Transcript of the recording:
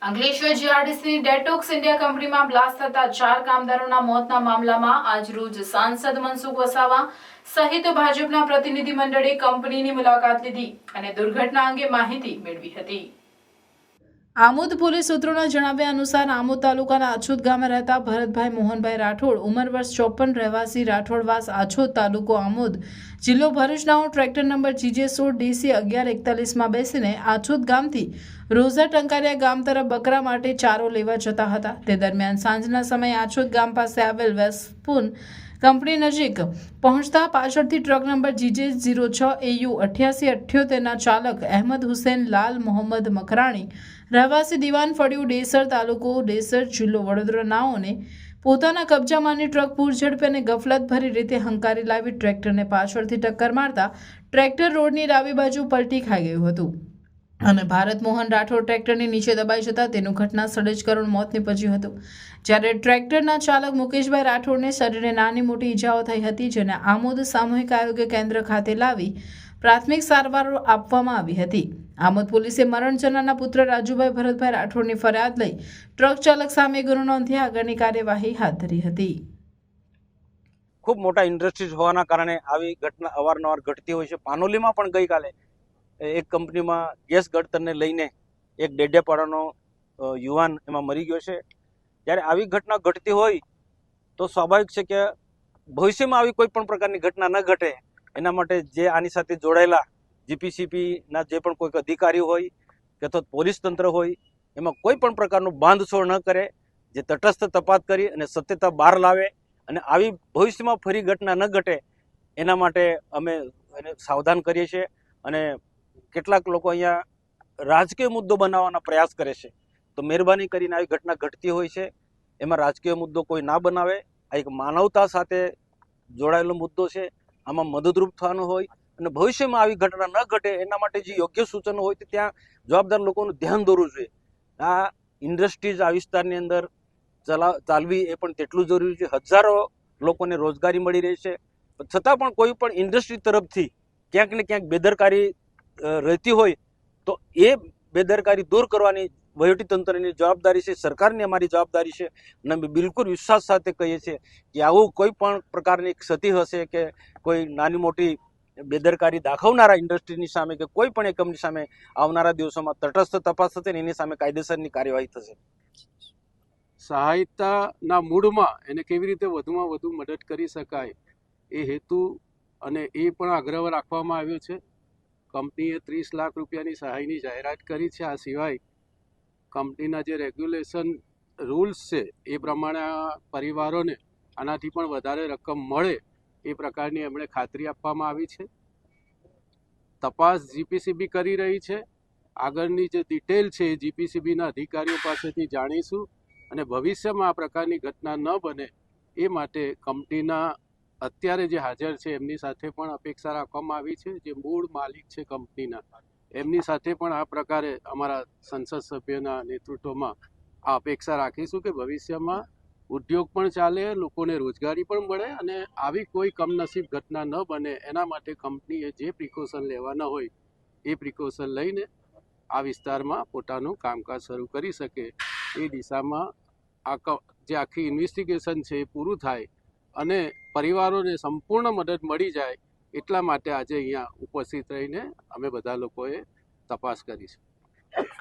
Ankleshwar જીઆરડીસીની detox India કંપનીમાં blast થતા 4 કામદારોના મોતના મામલામાં આજરોજ સાંસદ મનસુખ વસાવા સહિત ભાજપના પ્રતિનિધિ મંડળે કંપનીની મુલાકાત લીધી અને દુર્ઘટના અંગે માહિતી મેળવી હતી। આમોદ પોલીસ સૂત્રોના જણાવ્યા અનુસાર આમોદ તાલુકાના આછોદ ગામે રહેતા ભરતભાઈ મોહનભાઈ રાઠોડ ઉંમર વર્ષ 54 રહેવાસી રાઠોડવાસ આછોદ તાલુકો આમોદ જિલ્લો ભરૂચના ટ્રેક્ટર નંબર GJ16 DC 1141માં બેસીને આછોદ ગામથી રોઝા ટંકારિયા ગામ તરફ બકરા માટે ચારો લેવા જતા હતા। તે દરમિયાન સાંજના સમયે આછોદ ગામ પાસે આવેલ વેસ્પૂન કંપની નજીક પહોંચતા પાછળથી ટ્રક નંબર GJ06 AU 8878ના ચાલક અહેમદ હુસેન લાલ મોહમ્મદ મકરાણી રહેવાસી દીવાન ફળિયું ડેસર તાલુકો ડેસર જિલ્લો વડોદરા નાઓને પોતાના કબજામાંની ટ્રક પૂરઝડપે અને ગફલતભરી રીતે હંકારી લાવી ટ્રેક્ટરને પાછળથી ટક્કર મારતા ટ્રેક્ટર રોડની ડાબી બાજુ પલટી ખાઈ ગયું હતું અને ભારત મોહન રાઠોડ ટ્રેક્ટરની નીચે દબાઈ જતા તેનું ઘટના સ્થળે જ કરુણ મોત નીપજ્યું હતું। જ્યારે ટ્રેક્ટરના ચાલક મુકેશભાઈ રાઠોડને શરીરે નાની મોટી ઈજાઓ થઈ હતી, જેને આમોદ સામૂહિક આરોગ્ય કેન્દ્ર ખાતે લાવી પ્રાથમિક સારવાર આપવામાં આવી હતી। આમોદ પોલીસે મરણ જનારના પુત્ર રાજુભાઈ ભરતભાઈ રાઠોડની ફરિયાદ લઈ ટ્રક ચાલક સામે ગુનો નોંધી આગળની કાર્યવાહી હાથ ધરી હતી। ખૂબ મોટા ઇન્ડસ્ટ્રીઝ હોવાના કારણે આવી ઘટના અવારનવાર ઘટતી હોય છે। પાનોલીમાં પણ ગઈકાલે એક કંપનીમાં ગેસ ગળતરને લઈને એક ડેડિયાપાડાનો યુવાન એમાં મરી ગયો છે। જ્યારે આવી ઘટના ઘટતી હોય તો સ્વાભાવિક છે કે ભવિષ્યમાં આવી કોઈ પણ પ્રકારની ઘટના ન ઘટે એના માટે જે આની સાથે જોડાયેલા GPCPના જે પણ કોઈ અધિકારી હોય કે તો પોલીસ તંત્ર હોય એમાં કોઈ પણ પ્રકારનું બાંધછોડ ન કરે, જે તટસ્થ તપાસ કરી અને સત્યતા બહાર લાવે અને આવી ભવિષ્યમાં ફરી ઘટના ન ઘટે એના માટે અમે એને સાવધાન કરીએ છીએ। અને કેટલાક લોકો અહીંયા રાજકીય મુદ્દો બનાવવાના પ્રયાસ કરે છે, તો મહેરબાની કરીને આવી ઘટના ઘટતી હોય છે એમાં રાજકીય મુદ્દો કોઈ ના બનાવે। આ એક માનવતા સાથે જોડાયેલો મુદ્દો છે, આમાં મદદરૂપ થવાનું હોય અને ભવિષ્યમાં આવી ઘટના ન ઘટે એના માટે જે યોગ્ય સૂચનો હોય તે ત્યાં જવાબદાર લોકોનું ધ્યાન દોરવું જોઈએ। આ ઇન્ડસ્ટ્રીઝ આ વિસ્તારની અંદર ચાલવી એ પણ તેટલું જરૂરી છે। હજારો લોકોને રોજગારી મળી રહી છે, છતાં પણ કોઈ પણ ઇન્ડસ્ટ્રી તરફથી ક્યાંક ને ક્યાંક બેદરકારી રહેતી હોય તો એ બેદરકારી દૂર કરવાની વહીવટીતંત્રની જવાબદારી છે, સરકારની અમારી જવાબદારી છે। અને અમે બિલકુલ વિશ્વાસ સાથે કહીએ છીએ કે આવું કોઈ પણ પ્રકારની ક્ષતિ હશે કે કોઈ નાની મોટી બેદરકારી દાખવનારા ઇન્ડસ્ટ્રીની સામે કે કોઈ પણ એક કંપની સામે આવનારા દિવસોમાં તટસ્થ તપાસ થશે ને એની સામે કાયદેસરની કાર્યવાહી થશે। સહાયતાના મૂળમાં એને કેવી રીતે વધુમાં વધુ મદદ કરી શકાય એ હેતુ અને એ પણ આગ્રહ રાખવામાં આવ્યો છે। કંપનીએ 30 લાખ રૂપિયાની સહાયની જાહેરાત કરી છે। આ સિવાય કંપનીના જે રેગ્યુલેશન રૂલ્સ છે એ પ્રમાણે પરિવારોને આનાથી પણ વધારે રકમ મળે એ પ્રકારની એમણે ખાતરી આપવામાં આવી છે। તપાસ GPCB કરી રહી છે। આગળની જે ડિટેલ છે એ GPCBના અધિકારીઓ પાસેથી જાણીશું અને ભવિષ્યમાં આ પ્રકારની ઘટના ન બને એ માટે કંપનીના અત્યારે જે હાજર છે એમની સાથે પણ અપેક્ષા રાખવામાં આવી છે। જે મૂળ માલિક છે કંપનીના એમની સાથે પણ આ પ્રકારે અમારા સંસદ સભ્યના નેતૃત્વમાં આ અપેક્ષા રાખીશું કે ભવિષ્યમાં ઉદ્યોગ પણ ચાલે, લોકોને રોજગારી પણ મળે અને આવી કોઈ કમનસીબ ઘટના ન બને એના માટે કંપનીએ જે પ્રિકોશન લેવાના હોય એ પ્રિકોશન લઈને આ વિસ્તારમાં પોતાનું કામકાજ શરૂ કરી શકે એ દિશામાં જે આખી ઇન્વેસ્ટિગેશન છે એ પૂરું થાય અને પરિવારોને સંપૂર્ણ મદદ મળી જાય એટલા માટે આજે અહીંયા ઉપસ્થિત રહીને અમે બધા લોકોએ તપાસ કરી છે।